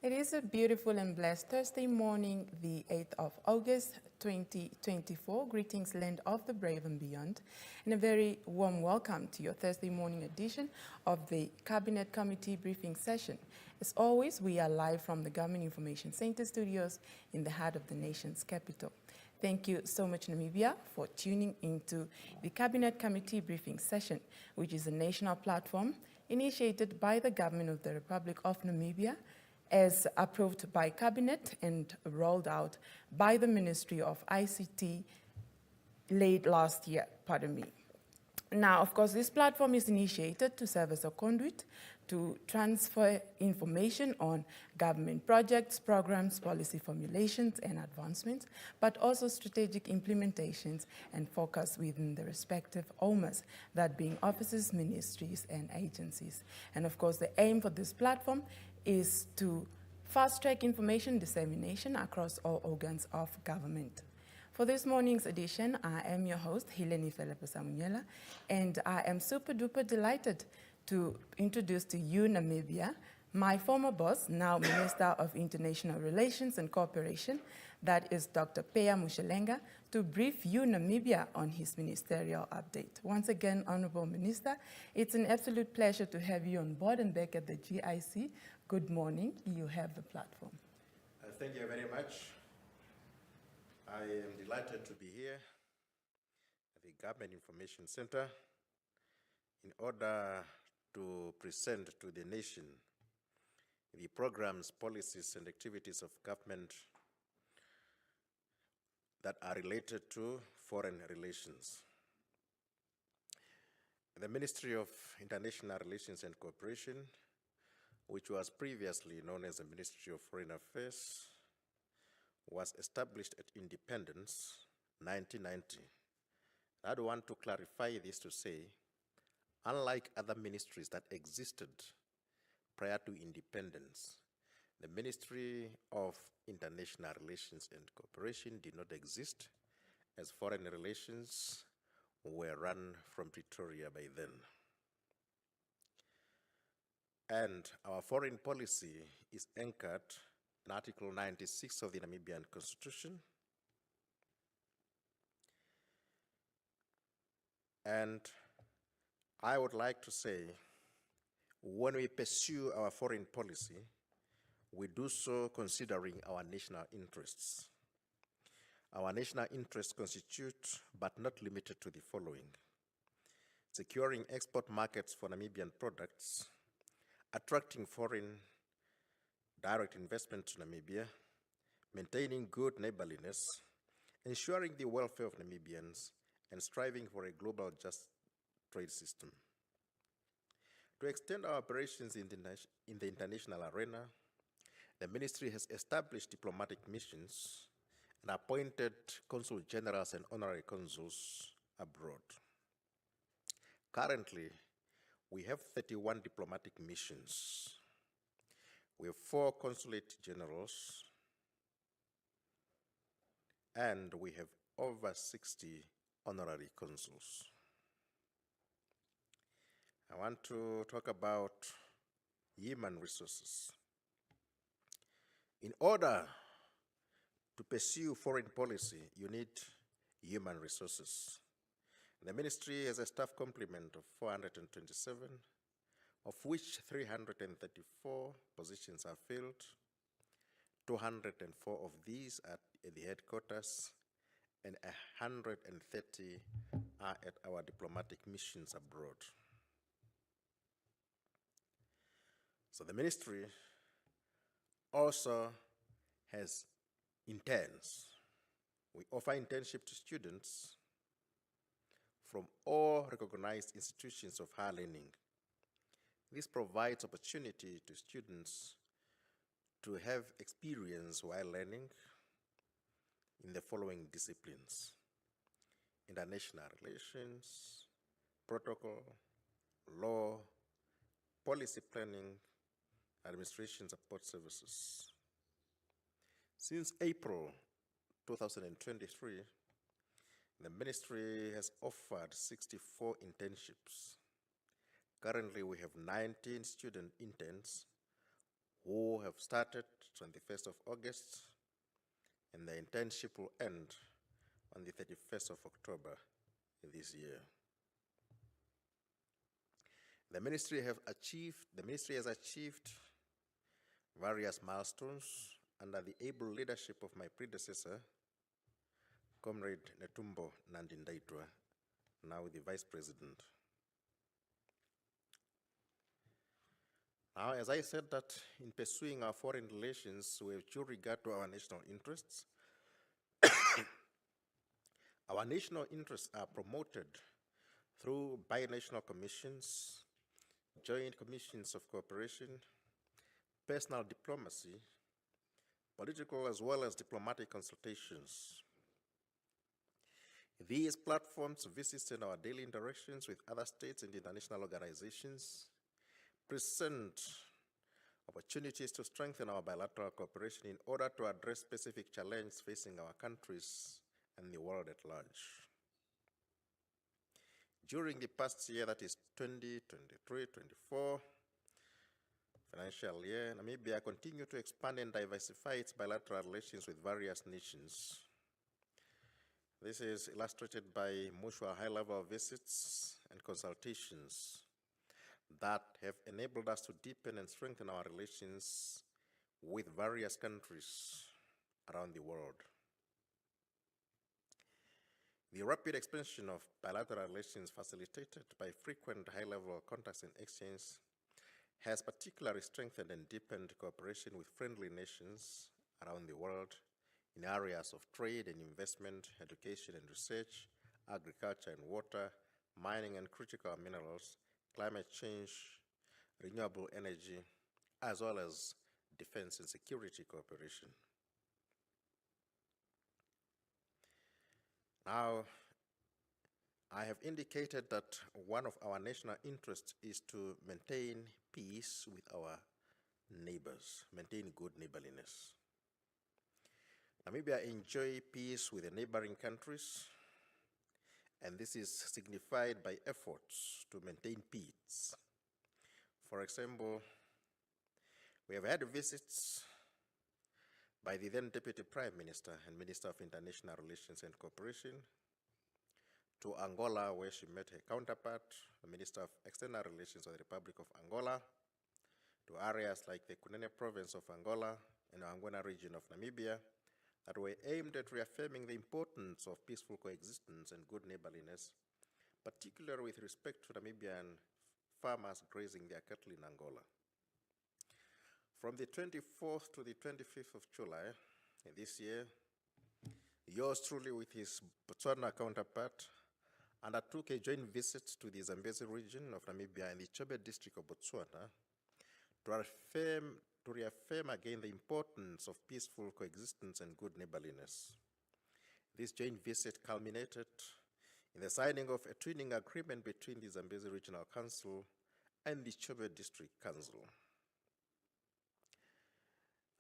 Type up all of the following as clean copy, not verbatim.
It is a beautiful and blessed Thursday morning, the 8th of August, 2024. Greetings, land of the brave and beyond, and a very warm welcome to your Thursday morning edition of the Cabinet Committee briefing session. As always, we are live from the Government Information Center studios in the heart of the nation's capital. Thank you so much, Namibia, for tuning into the Cabinet Committee briefing session, which is a national platform initiated by the Government of the Republic of Namibia, as approved by Cabinet and rolled out by the Ministry of ICT late last year, pardon me. Now, of course, this platform is initiated to serve as a conduit to transfer information on government projects, programs, policy formulations, and advancements, but also strategic implementations and focus within the respective OMAs, that being offices, ministries, and agencies. And of course, the aim for this platform is to fast-track information dissemination across all organs of government. For this morning's edition, I am your host, Hileni Felepe-Samunyela, and I am super-duper delighted to introduce to you, Namibia, my former boss, now Minister of International Relations and Cooperation, that is Dr. Peya Mushelenga, to brief you, Namibia, on his ministerial update. Once again, Honorable Minister, it's an absolute pleasure to have you on board and back at the GIC. Good morning. You have the platform. Thank you very much. I am delighted to be here at the Government Information Center in order to present to the nation the programs, policies, and activities of government that are related to foreign relations. The Ministry of International Relations and Cooperation, which was previously known as the Ministry of Foreign Affairs, was established at independence, 1990. I do want to clarify this to say, unlike other ministries that existed prior to independence, the Ministry of International Relations and Cooperation did not exist, as foreign relations were run from Pretoria by then. And our foreign policy is anchored in Article 96 of the Namibian Constitution. And I would like to say, when we pursue our foreign policy, we do so considering our national interests. Our national interests constitute, but not limited to, the following: securing export markets for Namibian products, attracting foreign direct investment to Namibia, maintaining good neighborliness, ensuring the welfare of Namibians, and striving for a global just trade system. To extend our operations in the international arena, the ministry has established diplomatic missions and appointed consul generals and honorary consuls abroad. Currently, we have 31 diplomatic missions. We have 4 consulate generals, and we have over 60 honorary consuls. I want to talk about human resources. In order to pursue foreign policy, you need human resources. The ministry has a staff complement of 427, of which 334 positions are filled. 204 of these are at the headquarters, and 130 are at our diplomatic missions abroad. So the ministry also has interns. We offer internship to students from all recognized institutions of higher learning. This provides opportunity to students to have experience while learning in the following disciplines: international relations, protocol, law, policy planning, administration support services. Since April 2023, the ministry has offered 64 internships. Currently, we have 19 student interns who have started on the 1st of August, and the internship will end on the 31st of October this year. The ministry has achieved various milestones under the able leadership of my predecessor, Comrade Netumbo Nandi-Ndaitwah, now the Vice President. Now, as I said that in pursuing our foreign relations with due regard to our national interests, our national interests are promoted through binational commissions, joint commissions of cooperation, personal diplomacy, political as well as diplomatic consultations. These platforms, visits, and our daily interactions with other states and international organizations present opportunities to strengthen our bilateral cooperation in order to address specific challenges facing our countries and the world at large. During the past year, that is 2023-24 financial year, Namibia continued to expand and diversify its bilateral relations with various nations. This is illustrated by mutual high-level visits and consultations that have enabled us to deepen and strengthen our relations with various countries around the world. The rapid expansion of bilateral relations facilitated by frequent high-level contacts and exchange has particularly strengthened and deepened cooperation with friendly nations around the world in areas of trade and investment, education and research, agriculture and water, mining and critical minerals, climate change, renewable energy, as well as defense and security cooperation. Now, I have indicated that one of our national interests is to maintain peace with our neighbors, maintain good neighborliness. Namibia enjoys peace with the neighboring countries, and this is signified by efforts to maintain peace. For example, we have had visits by the then Deputy Prime Minister and Minister of International Relations and Cooperation to Angola, where she met her counterpart, the Minister of External Relations of the Republic of Angola, to areas like the Kunene province of Angola and the Angona region of Namibia that were aimed at reaffirming the importance of peaceful coexistence and good neighborliness, particularly with respect to Namibian farmers grazing their cattle in Angola. From the 24th to the 25th of July this year, yours truly with his Botswana counterpart undertook a joint visit to the Zambezi region of Namibia and the Chobe district of Botswana to reaffirm again the importance of peaceful coexistence and good neighborliness. This joint visit culminated in the signing of a twinning agreement between the Zambezi Regional Council and the Chobe District Council.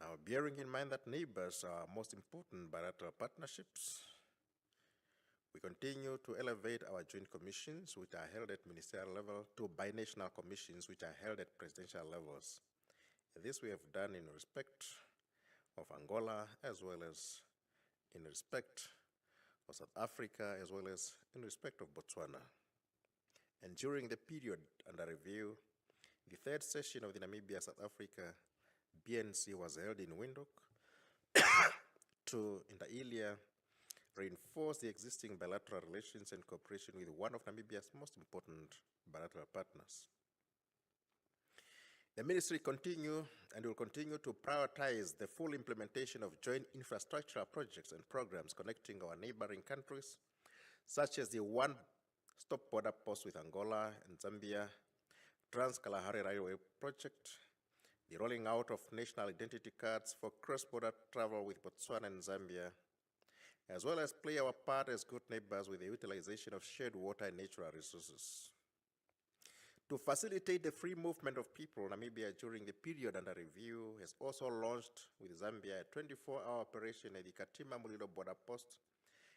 Now, bearing in mind that neighbors are our most important bilateral partnerships, we continue to elevate our joint commissions, which are held at ministerial level, to binational commissions, which are held at presidential levels. This we have done in respect of Angola, as well as in respect of South Africa, as well as in respect of Botswana. And during the period under review, the third session of the Namibia-South Africa BNC was held in Windhoek to, inter alia, reinforce the existing bilateral relations and cooperation with one of Namibia's most important bilateral partners. The ministry continues and will continue to prioritize the full implementation of joint infrastructural projects and programs connecting our neighboring countries, such as the one-stop border post with Angola and Zambia, Trans-Kalahari Railway Project, the rolling out of national identity cards for cross-border travel with Botswana and Zambia, as well as play our part as good neighbors with the utilization of shared water and natural resources. To facilitate the free movement of people, Namibia during the period under review has also launched with Zambia a 24-hour operation at the Katima Mulilo border post,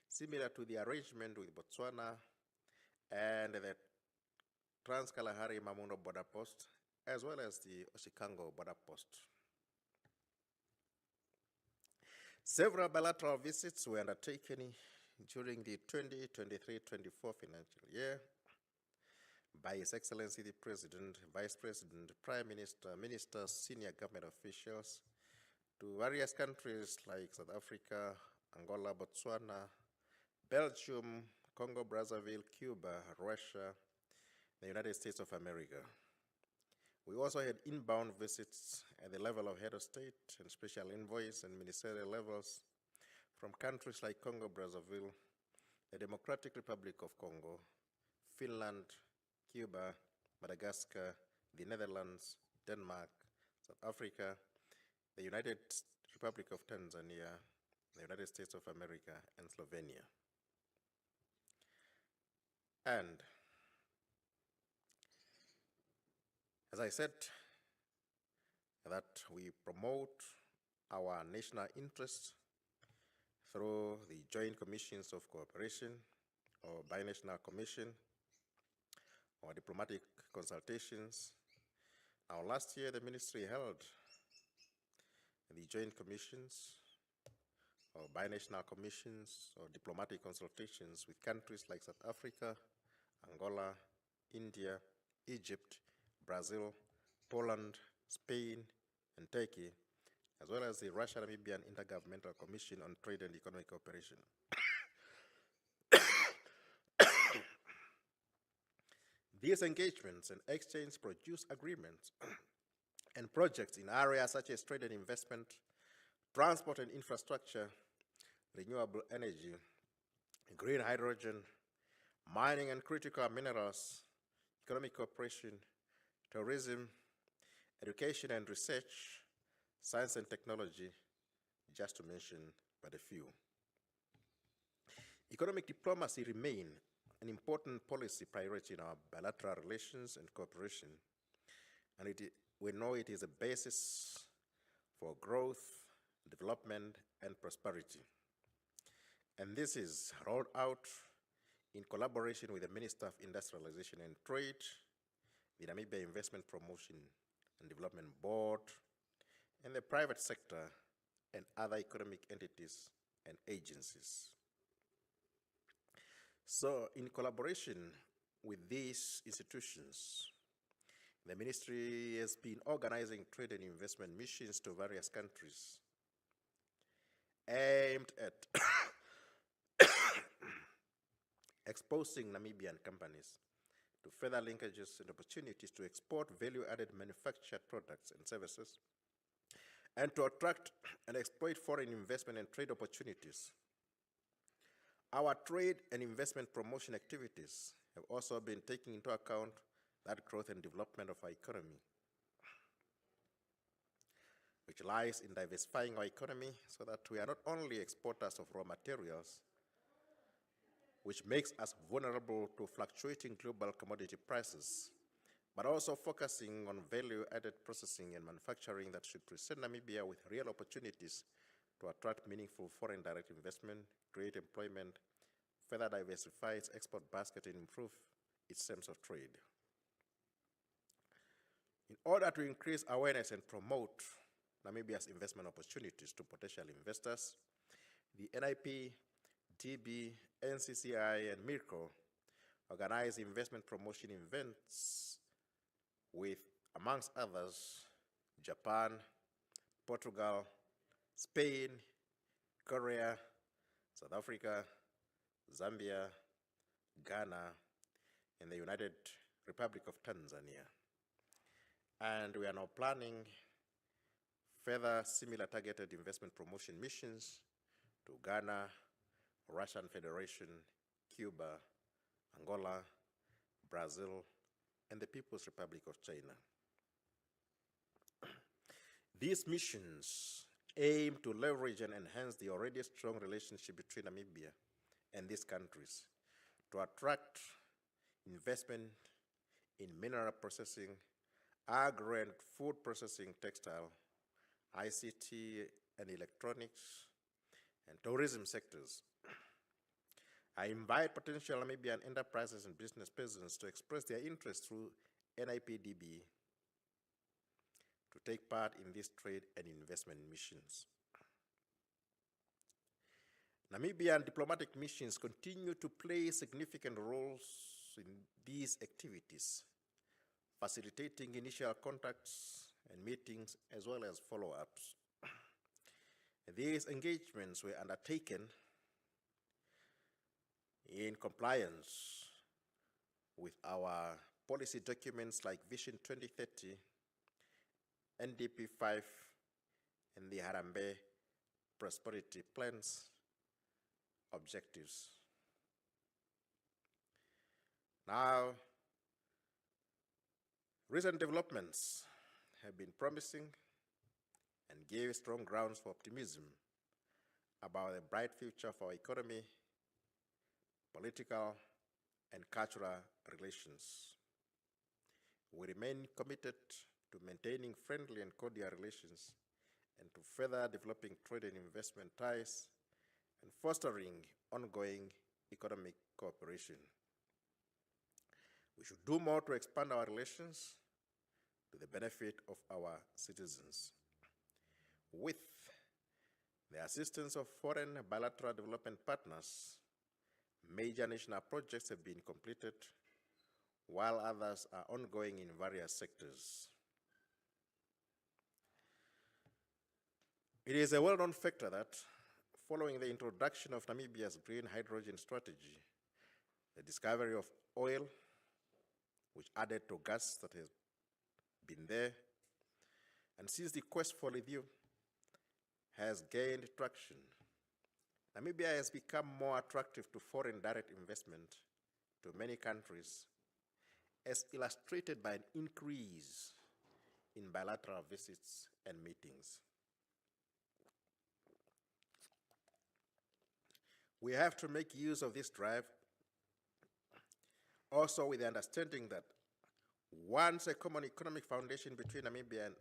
similar to the arrangement with Botswana and the Trans-Kalahari Mamuno border post, as well as the Oshikango border post. Several bilateral visits were undertaken during the 2023-24 financial year by His Excellency the President, Vice President, Prime Minister, Ministers, senior government officials to various countries like South Africa, Angola, Botswana, Belgium, Congo-Brazzaville, Cuba, Russia, the United States of America. We also had inbound visits at the level of head of state and special envoys and ministerial levels from countries like Congo-Brazzaville, the Democratic Republic of Congo, Finland, Cuba, Madagascar, the Netherlands, Denmark, South Africa, the United Republic of Tanzania, the United States of America, and Slovenia. And as I said, that we promote our national interests through the Joint Commissions of Cooperation or Binational Commission or diplomatic consultations. Now, last year, the ministry held the Joint Commissions or Binational Commissions or diplomatic consultations with countries like South Africa, Angola, India, Egypt, Brazil, Poland, Spain, and Turkey, as well as the Russia-Namibian Intergovernmental Commission on Trade and Economic Cooperation. These engagements and exchanges produce agreements and projects in areas such as trade and investment, transport and infrastructure, renewable energy, green hydrogen, mining and critical minerals, economic cooperation, tourism, education and research, science and technology, just to mention but a few. Economic diplomacy remains an important policy priority in our bilateral relations and cooperation, and we know it is a basis for growth, development, and prosperity. And this is rolled out in collaboration with the Minister of Industrialization and Trade, the Namibia Investment Promotion and Development Board, and the private sector and other economic entities and agencies. So, in collaboration with these institutions, the ministry has been organizing trade and investment missions to various countries aimed at exposing Namibian companies to further linkages and opportunities to export value-added manufactured products and services, and to attract and exploit foreign investment and trade opportunities. Our trade and investment promotion activities have also been taking into account that growth and development of our economy, which lies in diversifying our economy so that we are not only exporters of raw materials, which makes us vulnerable to fluctuating global commodity prices, but also focusing on value-added processing and manufacturing that should present Namibia with real opportunities to attract meaningful foreign direct investment, create employment, further diversify its export basket, and improve its terms of trade. In order to increase awareness and promote Namibia's investment opportunities to potential investors, the NIP, DB, NCCI, and MIRCO organize investment promotion events with, amongst others, Japan, Portugal, Spain, Korea, South Africa, Zambia, Ghana, and the United Republic of Tanzania. And we are now planning further similar targeted investment promotion missions to Ghana, Russian Federation, Cuba, Angola, Brazil, and the People's Republic of China. These missions aim to leverage and enhance the already strong relationship between Namibia and these countries to attract investment in mineral processing, agro and food processing, textile, ICT and electronics, and tourism sectors. I invite potential Namibian enterprises and business persons to express their interest through NIPDB to take part in these trade and investment missions. Namibian diplomatic missions continue to play significant roles in these activities, facilitating initial contacts and meetings as well as follow-ups. These engagements were undertaken in compliance with our policy documents like Vision 2030, NDP 5, and the Harambee Prosperity Plans objectives. Now, recent developments have been promising and gave strong grounds for optimism about the bright future for our economy, political, and cultural relations. We remain committed to maintaining friendly and cordial relations and to further developing trade and investment ties and fostering ongoing economic cooperation. We should do more to expand our relations to the benefit of our citizens. With the assistance of foreign bilateral development partners, major national projects have been completed, while others are ongoing in various sectors. It is a well-known factor that following the introduction of Namibia's green hydrogen strategy, the discovery of oil, which added to gas that has been there, and since the quest for lithium has gained traction, Namibia has become more attractive to foreign direct investment to many countries, as illustrated by an increase in bilateral visits and meetings. We have to make use of this drive also with the understanding that once a common economic foundation between Namibia and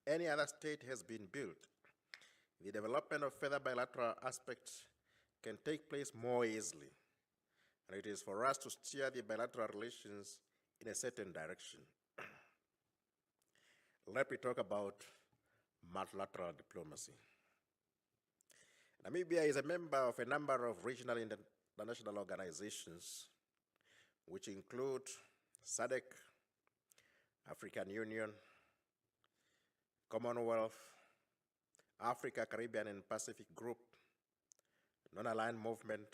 any other state has been built, the development of further bilateral aspects can take place more easily, and it is for us to steer the bilateral relations in a certain direction. Let me talk about multilateral diplomacy. Namibia is a member of a number of regional international organizations, which include SADC, African Union, Commonwealth, Africa, Caribbean, and Pacific Group, Non-Aligned Movement,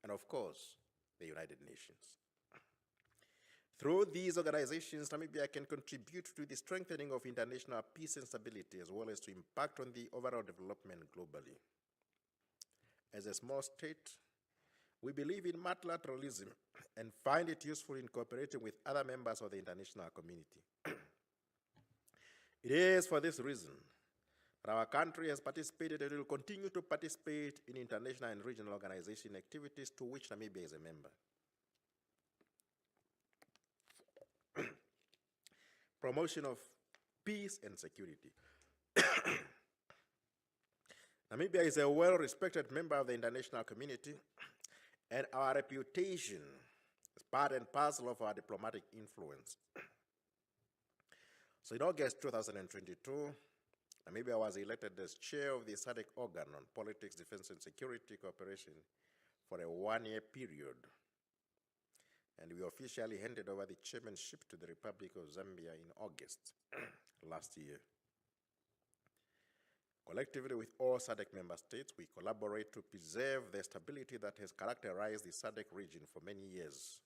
and of course, the United Nations. Through these organizations, Namibia can contribute to the strengthening of international peace and stability, as well as to impact on the overall development globally. As a small state, we believe in multilateralism and find it useful in cooperating with other members of the international community. It is for this reason that our country has participated and will continue to participate in international and regional organization activities to which Namibia is a member. Promotion of peace and security. Namibia is a well-respected member of the international community, and our reputation is part and parcel of our diplomatic influence. So in August 2022, Namibia was elected as chair of the SADC organ on politics, defense, and security cooperation for a one-year period. And we officially handed over the chairmanship to the Republic of Zambia in August last year. Collectively with all SADC member states, we collaborate to preserve the stability that has characterized the SADC region for many years.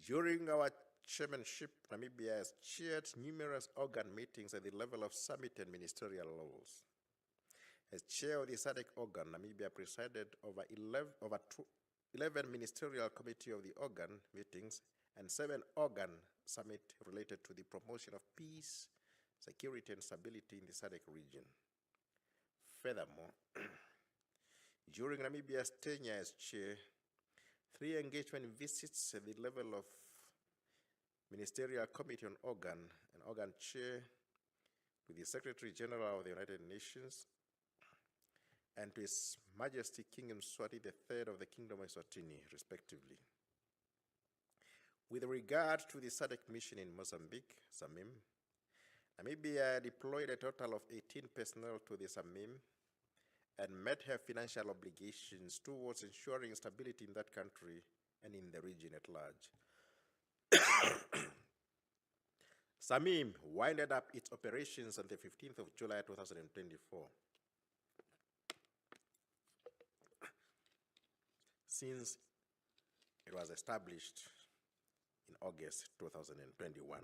During our chairmanship, Namibia has chaired numerous organ meetings at the level of summit and ministerial levels. As chair of the SADC organ, Namibia presided over 11 ministerial committee of the organ meetings and 7 organ summit related to the promotion of peace, security, and stability in the SADC region. Furthermore, during Namibia's tenure as chair, 3 engagement visits at the level of Ministerial Committee on Organ and Organ Chair to the Secretary General of the United Nations and to His Majesty King Mswati III of the Kingdom of Eswatini, respectively. With regard to the SADC mission in Mozambique, SAMIM, Namibia deployed a total of 18 personnel to the SAMIM and met her financial obligations towards ensuring stability in that country and in the region at large. SAMIM winded up its operations on the 15th of July 2024. Since it was established in August 2021,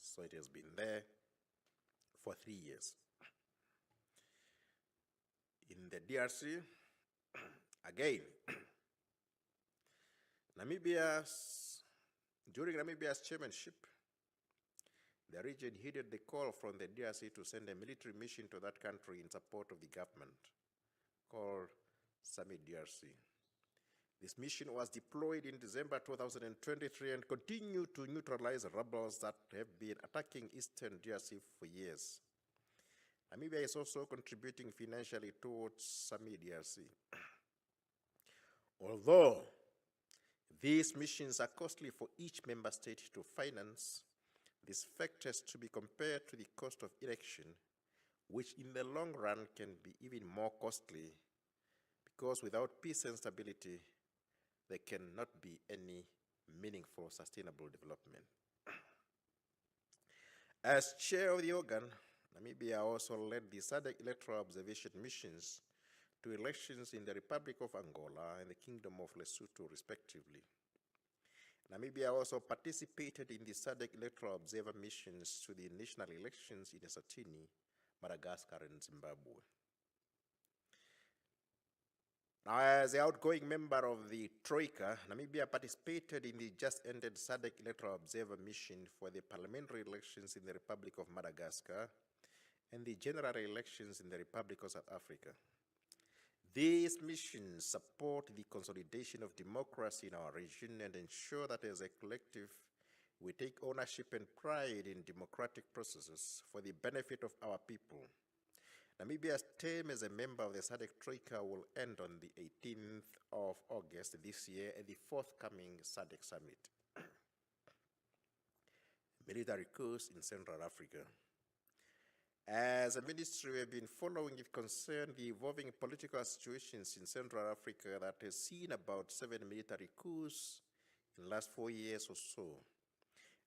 so it has been there for 3 years. In the DRC, again, during Namibia's chairmanship, the region heeded the call from the DRC to send a military mission to that country in support of the government, called Summit DRC. This mission was deployed in December 2023 and continued to neutralize rebels that have been attacking eastern DRC for years. Namibia is also contributing financially towards Summit DRC. Although these missions are costly for each member state to finance, this fact has to be compared to the cost of election, which in the long run can be even more costly, because without peace and stability, there cannot be any meaningful sustainable development. As chair of the organ, Namibia also led the SADC electoral observation missions to elections in the Republic of Angola and the Kingdom of Lesotho, respectively. Namibia also participated in the SADC electoral observer missions to the national elections in Eswatini, Madagascar, and Zimbabwe. Now, as the outgoing member of the Troika, Namibia participated in the just-ended SADC electoral observer mission for the parliamentary elections in the Republic of Madagascar and the general elections in the Republic of South Africa. These missions support the consolidation of democracy in our region and ensure that as a collective, we take ownership and pride in democratic processes for the benefit of our people. Namibia's term as a member of the SADC Troika will end on the 18th of August this year at the forthcoming SADC Summit. Military coups in Central Africa. As a ministry, we have been following with concern the evolving political situations in Central Africa that has seen about 7 military coups in the last 4 years or so.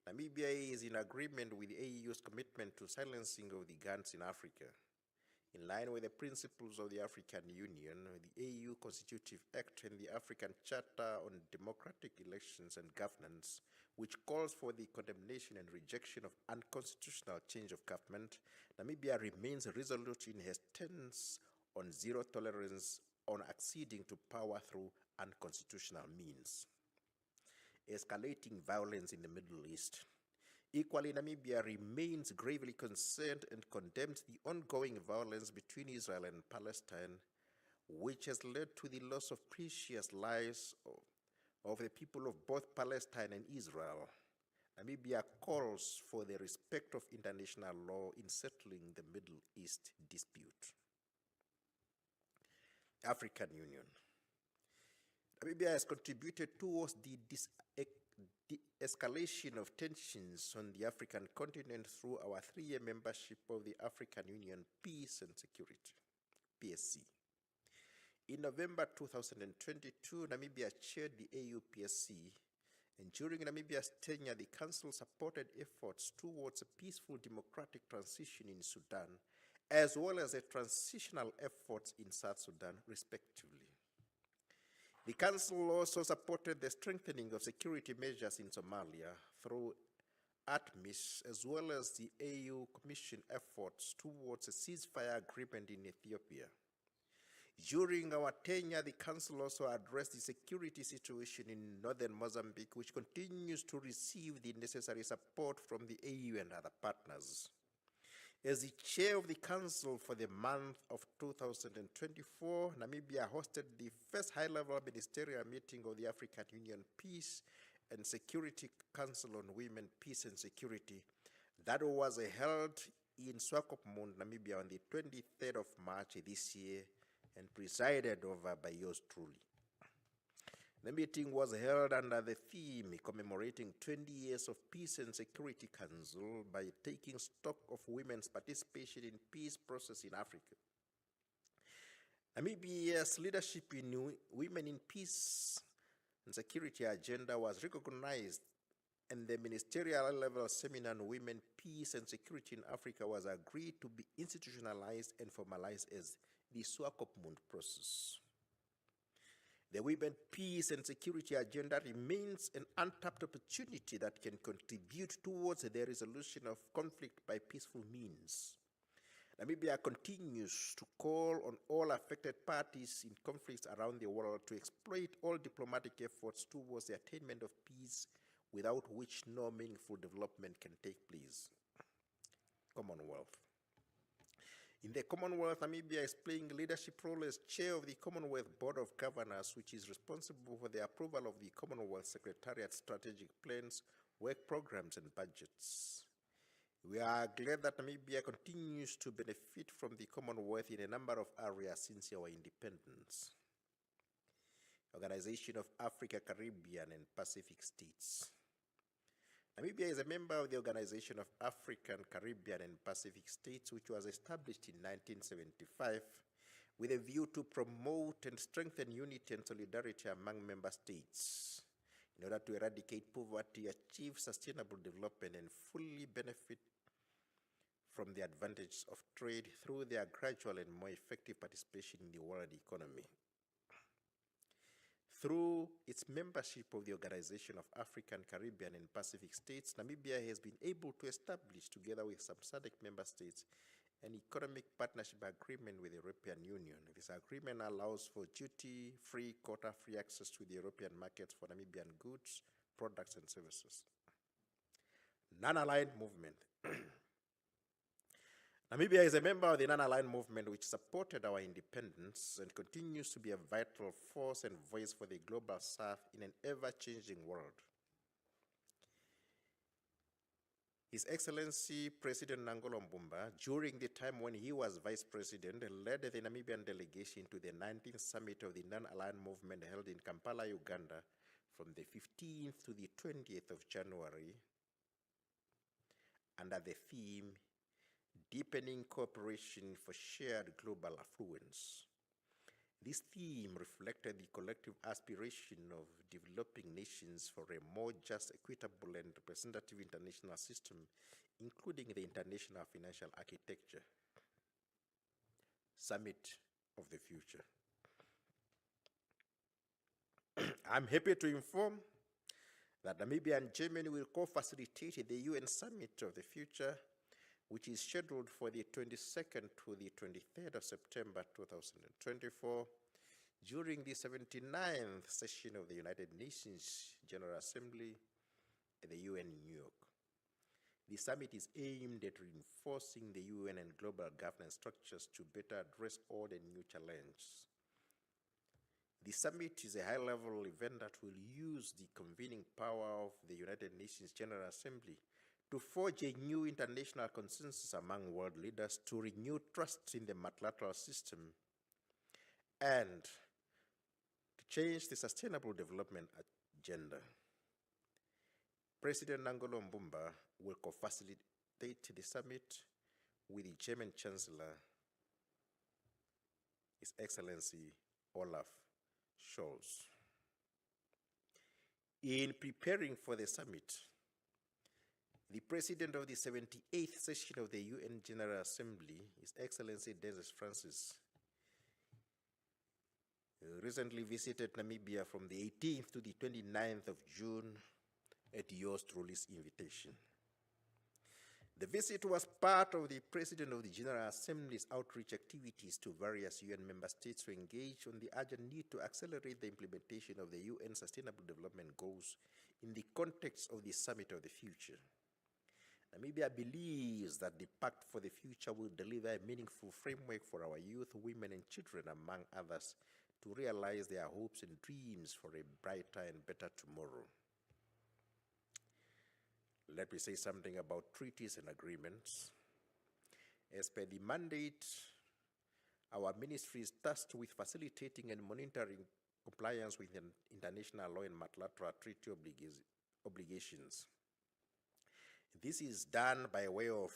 Namibia is in agreement with the AU's commitment to silencing of the guns in Africa. In line with the principles of the African Union, the AU Constitutive Act and the African Charter on Democratic Elections and Governance, which calls for the condemnation and rejection of unconstitutional change of government, Namibia remains resolute in her stance on zero tolerance on acceding to power through unconstitutional means. Escalating violence in the Middle East. Equally, Namibia remains gravely concerned and condemns the ongoing violence between Israel and Palestine, which has led to the loss of precious lives of the people of both Palestine and Israel. Namibia calls for the respect of international law in settling the Middle East dispute. African Union. Namibia has contributed towards the de-escalation of tensions on the African continent through our 3-year membership of the African Union Peace and Security, PSC. In November 2022, Namibia chaired the AU PSC, and during Namibia's tenure, the Council supported efforts towards a peaceful democratic transition in Sudan, as well as a transitional efforts in South Sudan, respectively. The Council also supported the strengthening of security measures in Somalia through ATMIS, as well as the AU Commission efforts towards a ceasefire agreement in Ethiopia. During our tenure, the Council also addressed the security situation in northern Mozambique, which continues to receive the necessary support from the AU and other partners. As the chair of the Council for the month of 2024, Namibia hosted the first high-level ministerial meeting of the African Union Peace and Security Council on Women, Peace and Security that was held in Swakopmund, Namibia on the 23rd of March this year and presided over by yours truly. The meeting was held under the theme commemorating 20 years of Peace and Security Council by taking stock of women's participation in peace process in Africa. Namibia's leadership in women in peace and security agenda was recognized, and the ministerial level seminar on women, peace and security in Africa was agreed to be institutionalized and formalized as the Swakopmund process. The Women, Peace and Security agenda remains an untapped opportunity that can contribute towards the resolution of conflict by peaceful means. Namibia continues to call on all affected parties in conflicts around the world to exploit all diplomatic efforts towards the attainment of peace, without which no meaningful development can take place. Commonwealth. In the Commonwealth, Namibia is playing a leadership role as chair of the Commonwealth Board of Governors, which is responsible for the approval of the Commonwealth Secretariat strategic plans, work programs, and budgets. We are glad that Namibia continues to benefit from the Commonwealth in a number of areas since our independence. Organization of Africa, Caribbean, and Pacific States. Namibia is a member of the Organization of African, Caribbean, and Pacific States, which was established in 1975 with a view to promote and strengthen unity and solidarity among member states in order to eradicate poverty, achieve sustainable development, and fully benefit from the advantages of trade through their gradual and more effective participation in the world economy. Through its membership of the Organization of African, Caribbean, and Pacific States, Namibia has been able to establish, together with some SADC member states, an economic partnership agreement with the European Union. This agreement allows for duty-free, quota-free access to the European markets for Namibian goods, products, and services. Non-aligned movement. Namibia is a member of the non-aligned movement, which supported our independence and continues to be a vital force and voice for the global south in an ever-changing world. His Excellency President Nangolo Mbumba, during the time when he was Vice President, led the Namibian delegation to the 19th Summit of the Non-Aligned Movement held in Kampala, Uganda, from the 15th to the 20th of January, under the theme, Deepening Cooperation for Shared Global Affluence. This theme reflected the collective aspiration of developing nations for a more just, equitable, and representative international system, including the international financial architecture. Summit of the Future. I'm happy to inform that Namibia and Germany will co-facilitate the UN Summit of the Future, which is scheduled for the 22nd to the 23rd of September 2024 during the 79th session of the United Nations General Assembly at the UN in New York. The summit is aimed at reinforcing the UN and global governance structures to better address old and new challenges. The summit is a high-level event that will use the convening power of the United Nations General Assembly to forge a new international consensus among world leaders to renew trust in the multilateral system and to change the sustainable development agenda. President Nangolo Mbumba will co-facilitate the summit with the German Chancellor, His Excellency Olaf Scholz. In preparing for the summit, the President of the 78th session of the UN General Assembly, His Excellency Denis Francis, recently visited Namibia from the 18th to the 29th of June at yours truly's invitation. The visit was part of the President of the General Assembly's outreach activities to various UN member states to engage on the urgent need to accelerate the implementation of the UN Sustainable Development Goals in the context of the Summit of the Future. Namibia believes that the Pact for the Future will deliver a meaningful framework for our youth, women, and children, among others, to realize their hopes and dreams for a brighter and better tomorrow. Let me say something about treaties and agreements. As per the mandate, our ministry is tasked with facilitating and monitoring compliance with international law and multilateral treaty obligations. This is done by way of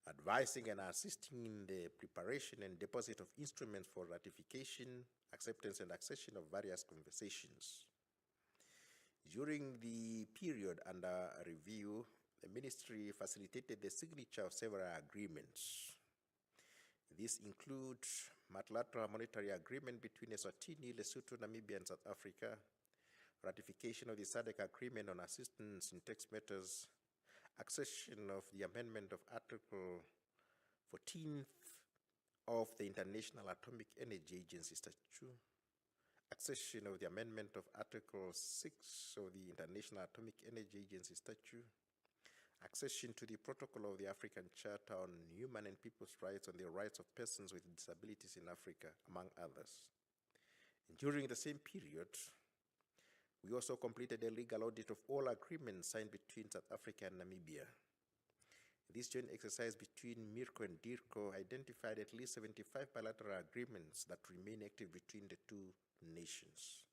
advising and assisting in the preparation and deposit of instruments for ratification, acceptance, and accession of various conversations. During the period under review, the ministry facilitated the signature of several agreements. These include multilateral monetary agreement between Eswatini, Lesotho, Namibia, and South Africa, ratification of the SADC agreement on assistance in tax matters, accession of the amendment of Article 14th of the International Atomic Energy Agency Statute, accession of the amendment of Article 6 of the International Atomic Energy Agency Statute, accession to the Protocol of the African Charter on Human and People's Rights on the Rights of Persons with Disabilities in Africa, among others. And during the same period, we also completed a legal audit of all agreements signed between South Africa and Namibia. This joint exercise between MIRCO and DIRCO identified at least 75 bilateral agreements that remain active between the two nations.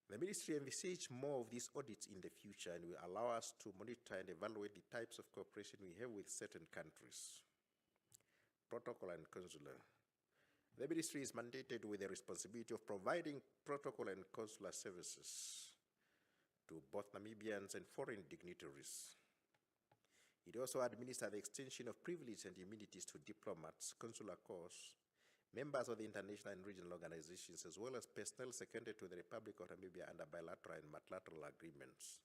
The ministry envisages more of these audits in the future and will allow us to monitor and evaluate the types of cooperation we have with certain countries. Protocol and consular. The ministry is mandated with the responsibility of providing protocol and consular services to both Namibians and foreign dignitaries. It also administers the extension of privileges and immunities to diplomats, consular corps, members of the international and regional organizations, as well as personnel seconded to the Republic of Namibia under bilateral and multilateral agreements.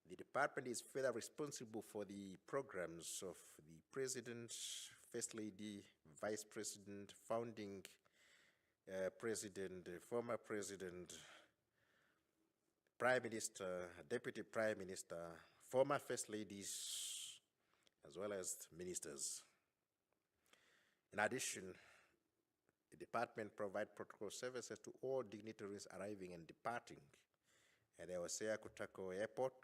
The department is further responsible for the programs of the President, First Lady, Vice President, Founding President, former President, Prime Minister, Deputy Prime Minister, former First Ladies, as well as ministers. In addition, the department provides protocol services to all dignitaries arriving and departing at the Hosea Kutako Airport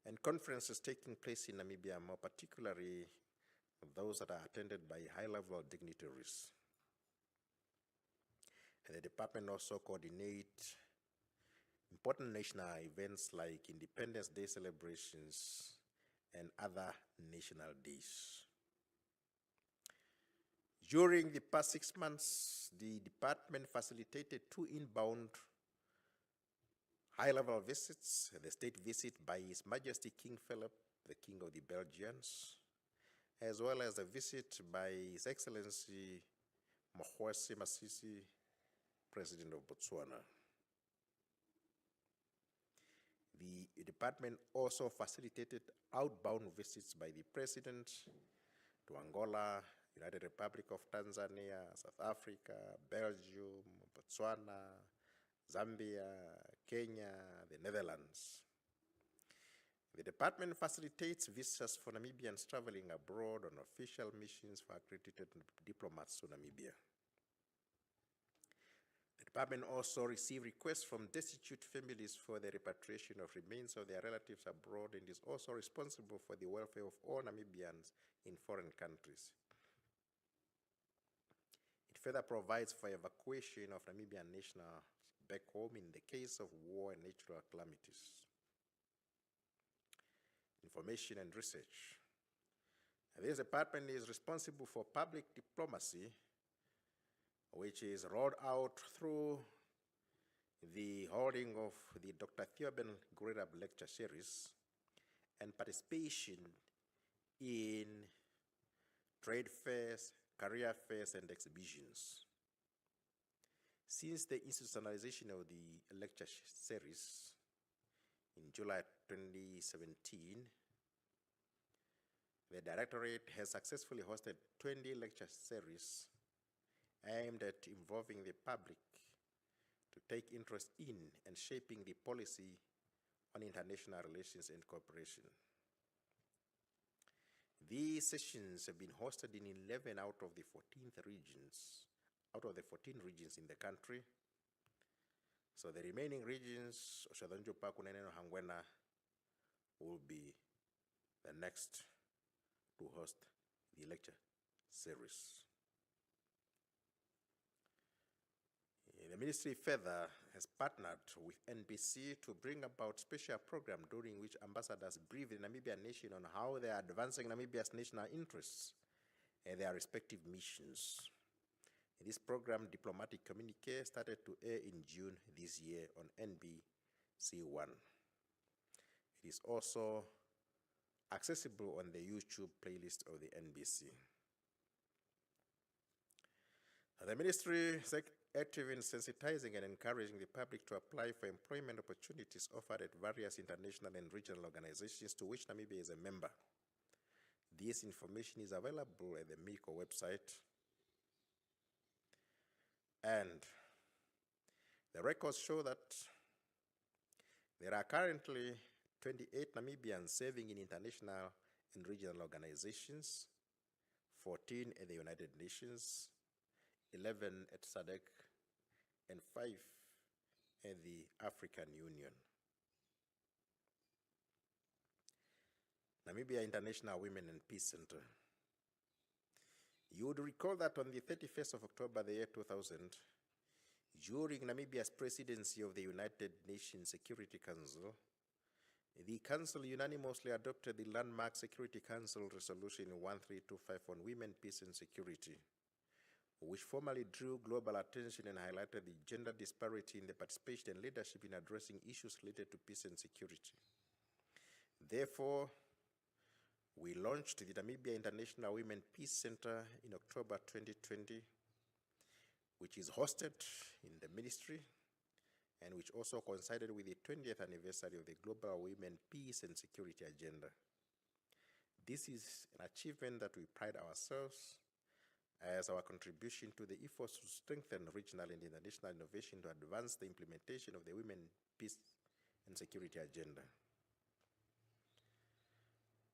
and conferences taking place in Namibia, more particularly those that are attended by high-level dignitaries. And the department also coordinates important national events like Independence Day celebrations and other national days. During the past 6 months, the department facilitated 2 inbound high-level visits, the state visit by His Majesty King Philip, the King of the Belgians, as well as a visit by His Excellency Mokgweetsi Masisi, President of Botswana. The department also facilitated outbound visits by the President to Angola, United Republic of Tanzania, South Africa, Belgium, Botswana, Zambia, Kenya, the Netherlands. The department facilitates visas for Namibians traveling abroad on official missions for accredited diplomats to Namibia. The department also receives requests from destitute families for the repatriation of remains of their relatives abroad and is also responsible for the welfare of all Namibians in foreign countries. It further provides for evacuation of Namibian nationals back home in the case of war and natural calamities. Information and research. This department is responsible for public diplomacy, which is rolled out through the holding of the Dr. Theoben Gurab Lecture Series and participation in trade fairs, career fairs, and exhibitions. Since the institutionalization of the lecture series in July 2017, the Directorate has successfully hosted 20 lecture series aimed at involving the public to take interest in and shaping the policy on international relations and cooperation. These sessions have been hosted in 11 out of the 14 regions in the country. So the remaining regions, Oshadonjopa, Kuneneno, Hangwena, will be the next to host the lecture series. The ministry further has partnered with NBC to bring about special program during which ambassadors brief the Namibian nation on how they are advancing Namibia's national interests and their respective missions. This program, Diplomatic Communique, started to air in June this year on NBC1. It is also accessible on the YouTube playlist of the NBC. The ministry is active in sensitizing and encouraging the public to apply for employment opportunities offered at various international and regional organizations to which Namibia is a member. This information is available at the MICO website. And the records show that there are currently 28 Namibians serving in international and regional organizations, 14 at the United Nations, 11 at SADC, and 5 at the African Union. Namibia International Women and Peace Center. You would recall that on the 31st of October, the year 2000, during Namibia's presidency of the United Nations Security Council, the Council unanimously adopted the landmark Security Council Resolution 1325 on Women, Peace and Security, which formally drew global attention and highlighted the gender disparity in the participation and leadership in addressing issues related to peace and security. Therefore, we launched the Namibia International Women Peace Center in October 2020, which is hosted in the ministry and which also coincided with the 20th anniversary of the Global Women Peace and Security Agenda. This is an achievement that we pride ourselves as our contribution to the efforts to strengthen regional and international innovation to advance the implementation of the Women Peace and Security Agenda.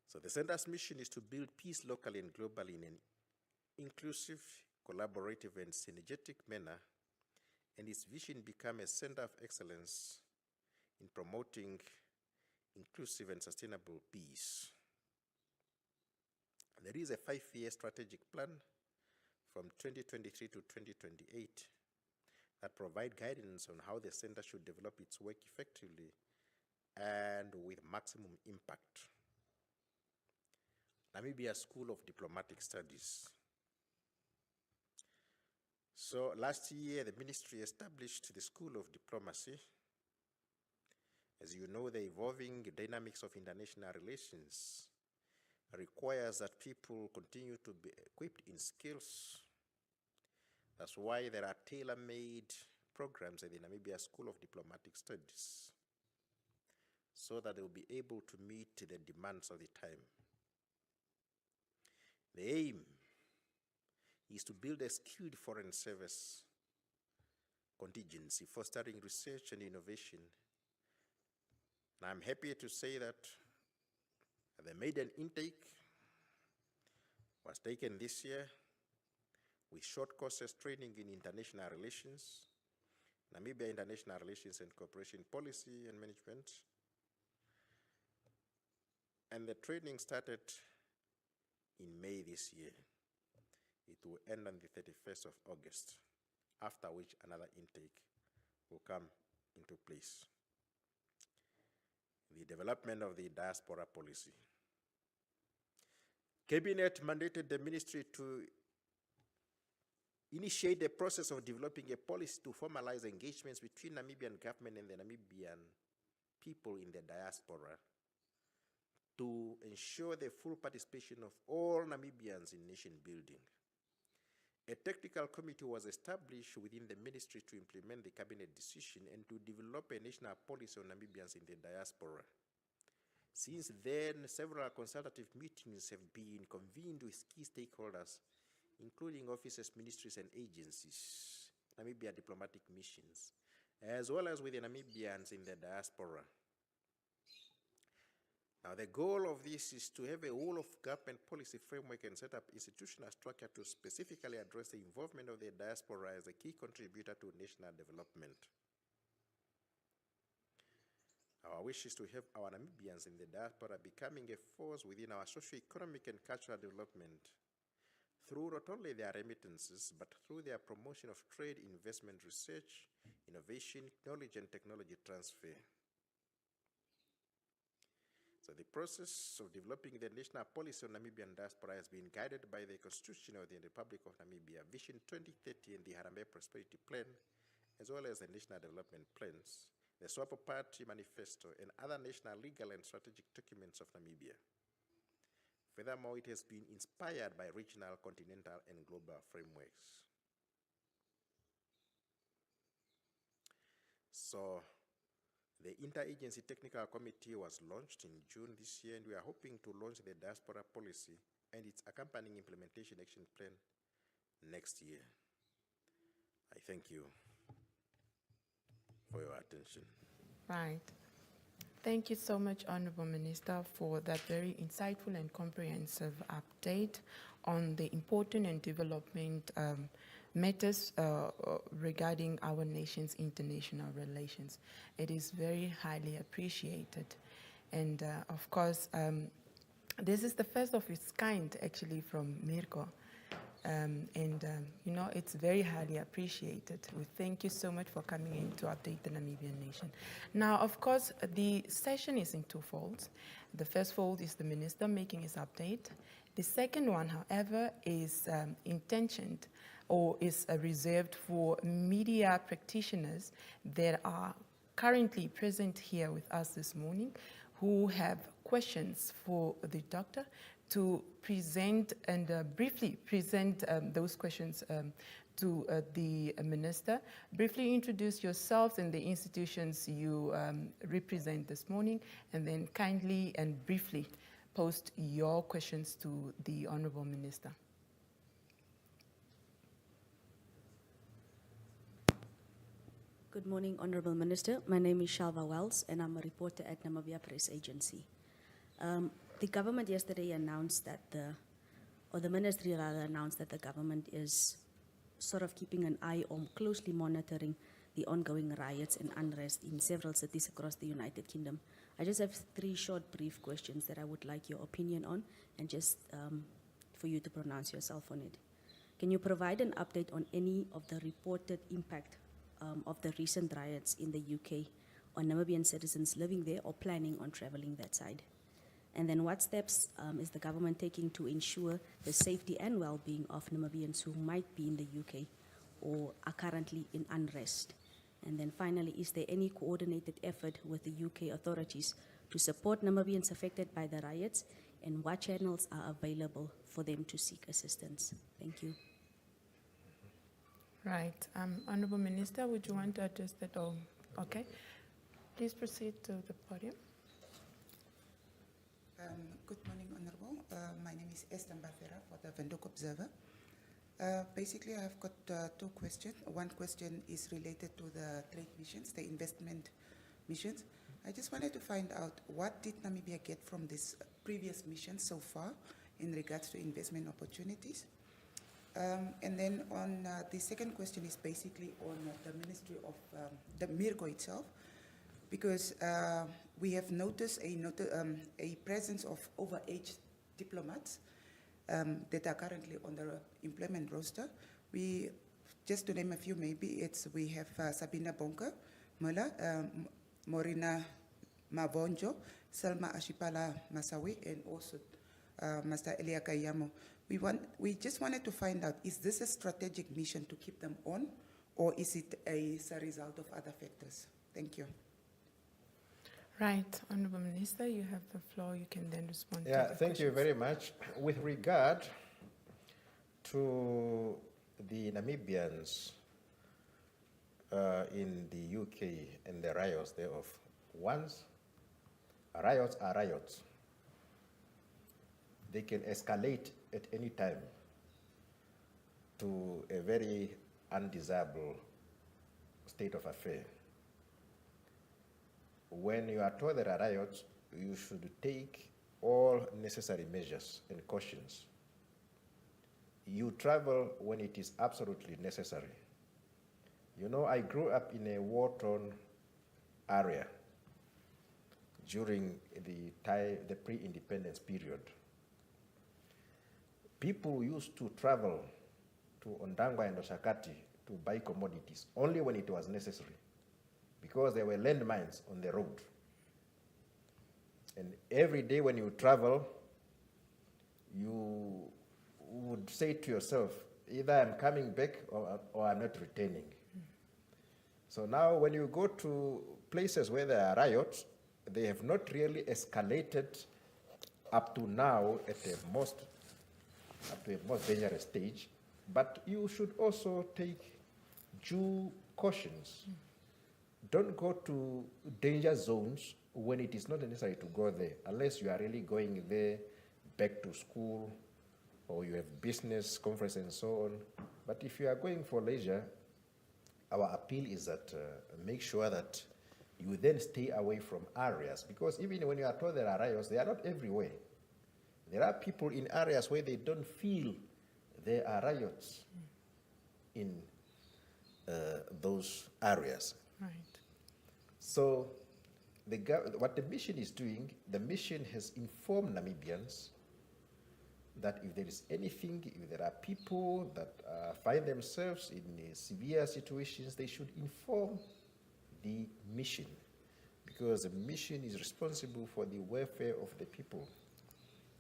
So the center's mission is to build peace locally and globally in an inclusive, collaborative, and synergetic manner, and its vision become a center of excellence in promoting inclusive and sustainable peace. There is a 5-year strategic plan from 2023 to 2028 that provide guidance on how the center should develop its work effectively and with maximum impact. Namibia School of Diplomatic Studies. So last year, the ministry established the School of Diplomacy. As you know, the evolving dynamics of international relations requires that people continue to be equipped in skills. That's why there are tailor-made programs at the Namibia School of Diplomatic Studies, so that they will be able to meet the demands of the time. The aim is to build a skilled foreign service contingency, fostering research and innovation. And I'm happy to say that the maiden intake was taken this year with short courses training in international relations, Namibia International Relations and Cooperation Policy and Management. And the training started in May this year. It will end on the 31st of August, after which another intake will come into place. The development of the diaspora policy. Cabinet mandated the ministry to initiate a process of developing a policy to formalize engagements between Namibian government and the Namibian people in the diaspora to ensure the full participation of all Namibians in nation building. A technical committee was established within the ministry to implement the cabinet decision and to develop a national policy on Namibians in the diaspora. Since then, several consultative meetings have been convened with key stakeholders, including offices, ministries, and agencies, Namibia diplomatic missions, as well as with the Namibians in the diaspora. Now, the goal of this is to have a whole-of-government policy framework and set up institutional structure to specifically address the involvement of the diaspora as a key contributor to national development. Our wish is to have our Namibians in the diaspora becoming a force within our socio-economic and cultural development through not only their remittances, but through their promotion of trade, investment, research, innovation, knowledge, and technology transfer. So the process of developing the national policy on Namibian diaspora has been guided by the Constitution of the Republic of Namibia, Vision 2030 and the Harambee Prosperity Plan, as well as the National Development Plans, the SWAPO Party Manifesto, and other national legal and strategic documents of Namibia. Furthermore, it has been inspired by regional, continental, and global frameworks. So, the Interagency Technical Committee was launched in June this year, and we are hoping to launch the diaspora policy and its accompanying implementation action plan next year. I thank you for your attention. Right. Thank you so much, Honorable Minister, for that very insightful and comprehensive update on the important and development matters regarding our nation's international relations. It is very highly appreciated. And of course, this is the first of its kind actually from Mirko. You know, it's very highly appreciated. We thank you so much for coming in to update the Namibian nation. Now, of course, the session is in two folds. The first fold is the minister making his update. The second one, however, is intentioned or is reserved for media practitioners that are currently present here with us this morning who have questions for the doctor to present and briefly present those questions to the minister. Briefly introduce yourselves and the institutions you represent this morning, and then kindly and briefly post your questions to the Honorable Minister. Good morning, Honorable Minister. My name is Shalva Wells, and I'm a reporter at Namibia Press Agency. The government yesterday announced that the ministry rather announced that the government is sort of keeping an eye on closely monitoring the ongoing riots and unrest in several cities across the United Kingdom. I just have three short, brief questions that I would like your opinion on, and just for you to pronounce yourself on it. Can you provide an update on any of the reported impact of the recent riots in the UK on Namibian citizens living there or planning on traveling that side? And then what steps is the government taking to ensure the safety and well-being of Namibians who might be in the UK or are currently in unrest? And then finally, is there any coordinated effort with the UK authorities to support Namibians affected by the riots, and what channels are available for them to seek assistance? Thank you. Right. Honorable Minister, would you want to address that? Oh, okay. Please proceed to the podium. Good morning, Honorable. My name is Esther Mbathera for the Windhoek Observer. Basically, I've got two questions. One question is related to the trade missions, the investment missions. I just wanted to find out, what did Namibia get from this previous mission so far in regards to investment opportunities? And then on the second question is basically on the Ministry of the Mirko itself, because we have noticed a presence of overage diplomats that are currently on the employment roster. We, just to name a few, maybe we have Sabina Bonke, Muller, Morina Mavonjo, Selma Ashipala Masawi, and also Master Elia Kayamo. We just wanted to find out, is this a strategic mission to keep them on, or is it a result of other factors? Thank you. Right. Honorable Minister, you have the floor. You can then respond to the Thank you questions. very much. With regard to the Namibians in the UK and the riots thereof. Once riots are riots, they can escalate at any time to a very undesirable state of affair. When you are told there are riots, you should take all necessary measures and cautions. You travel when it is absolutely necessary. You know, I grew up in a war-torn area during the pre-independence period. People used to travel to Ondangwa and Oshakati to buy commodities only when it was necessary, because there were landmines on the road. And every day when you travel, you would say to yourself, either I'm coming back or I'm not returning. So now when you go to places where there are riots, they have not really escalated up to now at a most dangerous stage, but you should also take due cautions. Don't go to danger zones when it is not necessary to go there, unless you are really going there back to school or you have business, conference and so on. But if you are going for leisure, our appeal is that make sure that you then stay away from areas, because even when you are told there are riots, they are not everywhere. There are people in areas where they don't feel there are riots in those areas. Right. So what the mission is doing, the mission has informed Namibians that if there is anything, if there are people that find themselves in severe situations, they should inform the mission, because the mission is responsible for the welfare of the people.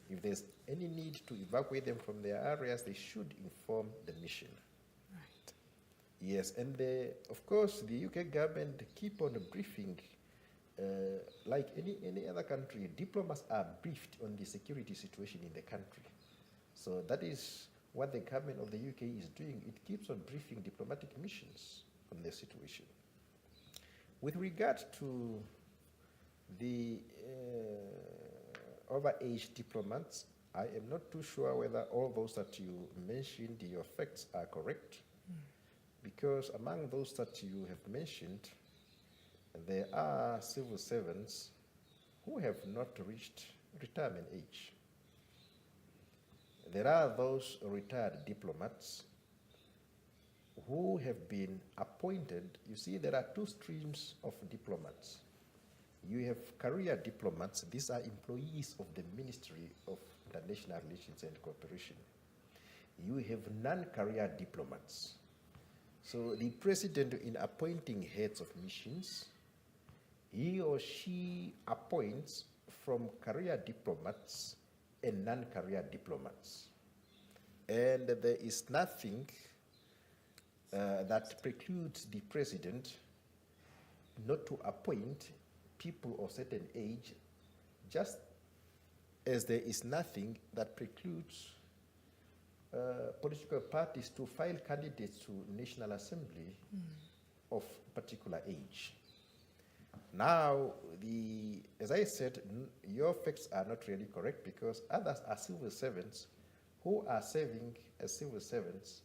If there's any need to evacuate them from their areas, they should inform the mission. Right. Yes, and of course the UK government keep on briefing, like any other country. Diplomats are briefed on the security situation in the country. So that is what the government of the UK is doing. It keeps on briefing diplomatic missions on the situation. With regard to the overage diplomats, I am not too sure whether all those that you mentioned, your facts are correct, because among those that you have mentioned, there are civil servants who have not reached retirement age. There are those retired diplomats who have been appointed. You see, there are two streams of diplomats. You have career diplomats. These are employees of the Ministry of International Relations and Cooperation. You have non-career diplomats. So the president, in appointing heads of missions, he or she appoints from career diplomats and non-career diplomats. And there is nothing that precludes the president not to appoint people of certain age, just as there is nothing that precludes political parties to file candidates to National Assembly of particular age. Now, as I said, your facts are not really correct, because others are civil servants who are serving as civil servants,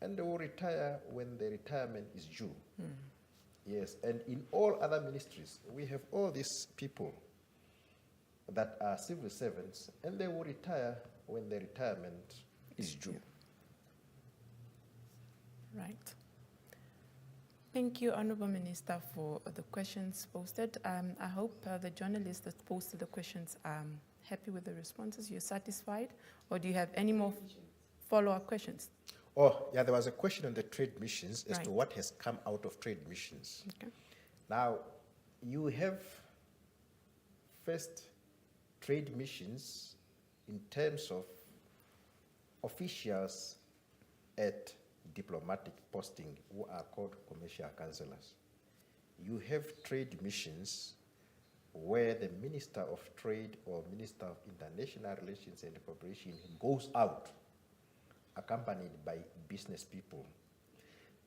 and they will retire when the retirement is due. Yes, and in all other ministries, we have all these people that are civil servants, and they will retire when the retirement is due. Right. Thank you, Honourable Minister, for the questions posted. I hope the journalists that posted the questions are happy with the responses. You're satisfied? Or do you have any more follow-up questions? Oh, yeah, there was a question on the trade missions as to Right. what has come out of trade missions. Okay. Now, you have first trade missions in terms of officials at diplomatic posting who are called commercial councillors. You have trade missions where the Minister of Trade or Minister of International Relations and Cooperation goes out accompanied by business people.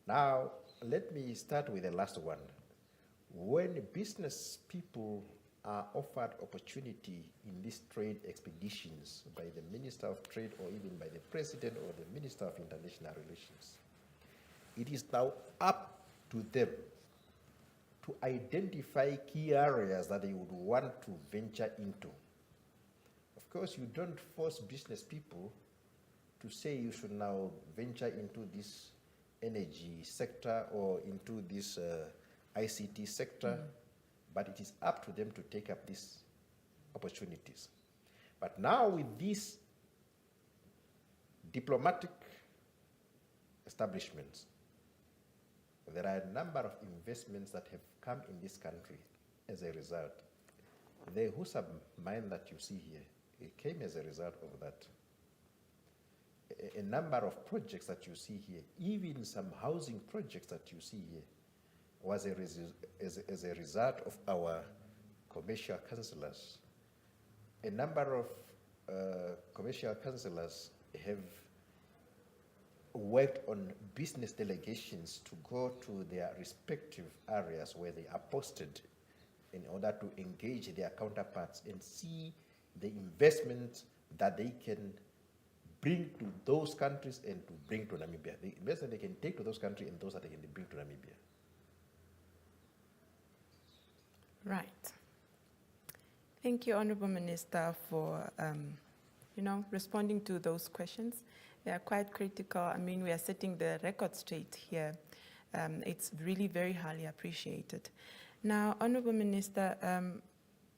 Now, let me start with the last one. When business people are offered opportunity in these trade expeditions by the Minister of Trade or even by the President or the Minister of International Relations, it is now up to them to identify key areas that they would want to venture into. Of course, you don't force business people to say you should now venture into this energy sector or into this ICT sector, but it is up to them to take up these opportunities. But now with these diplomatic establishments, there are a number of investments that have come in this country as a result. The Husab mine that you see here, it came as a result of that. A number of projects that you see here, even some housing projects that you see here, was as a result of our commercial councillors. A number of commercial councillors have worked on business delegations to go to their respective areas where they are posted in order to engage their counterparts and see the investment that they can bring to those countries and to bring to Namibia. The investment they can take to those countries and those that they can bring to Namibia. Right. Thank you, Honorable Minister, for responding to those questions. They are quite critical. I mean, we are setting the record straight here. It's really very highly appreciated. Now, Honorable Minister,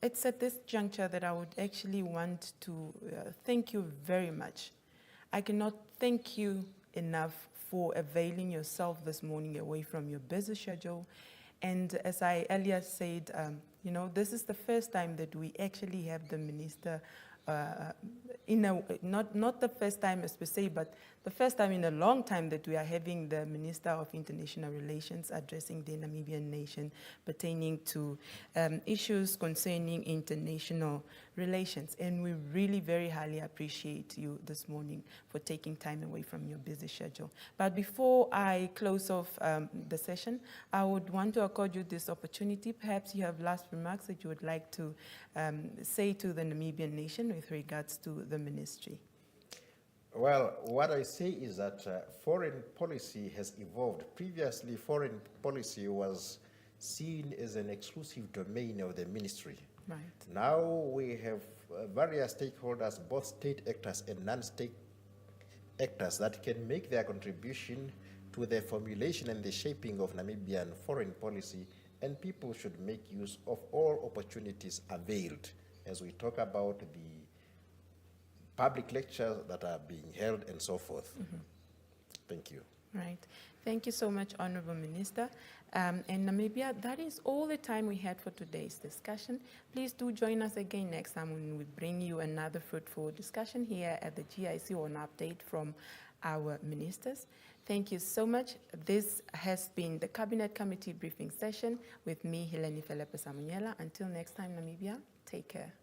it's at this juncture that I would actually want to thank you very much. I cannot thank you enough for availing yourself this morning away from your busy schedule. And as I earlier said, this is the first time that we actually have the minister not the first time as per se, but the first time in a long time that we are having the Minister of International Relations addressing the Namibian nation pertaining to issues concerning international relations. And we really very highly appreciate you this morning for taking time away from your busy schedule. But before I close off the session, I would want to accord you this opportunity. Perhaps you have last remarks that you would like to say to the Namibian nation with regards to the ministry. Well, what I say is that foreign policy has evolved. Previously, foreign policy was seen as an exclusive domain of the ministry. Right. Now we have various stakeholders, both state actors and non-state actors, that can make their contribution to the formulation and the shaping of Namibian foreign policy, and people should make use of all opportunities availed as we talk about the public lectures that are being held and so forth. Mm-hmm. Thank you. Right. Thank you so much, Honorable Minister. And Namibia, that is all the time we had for today's discussion. Please do join us again next time when we bring you another fruitful discussion here at the GIC or an update from our ministers. Thank you so much. This has been the Cabinet Committee briefing session with me, Helene Felipe Samuela. Until next time, Namibia, take care.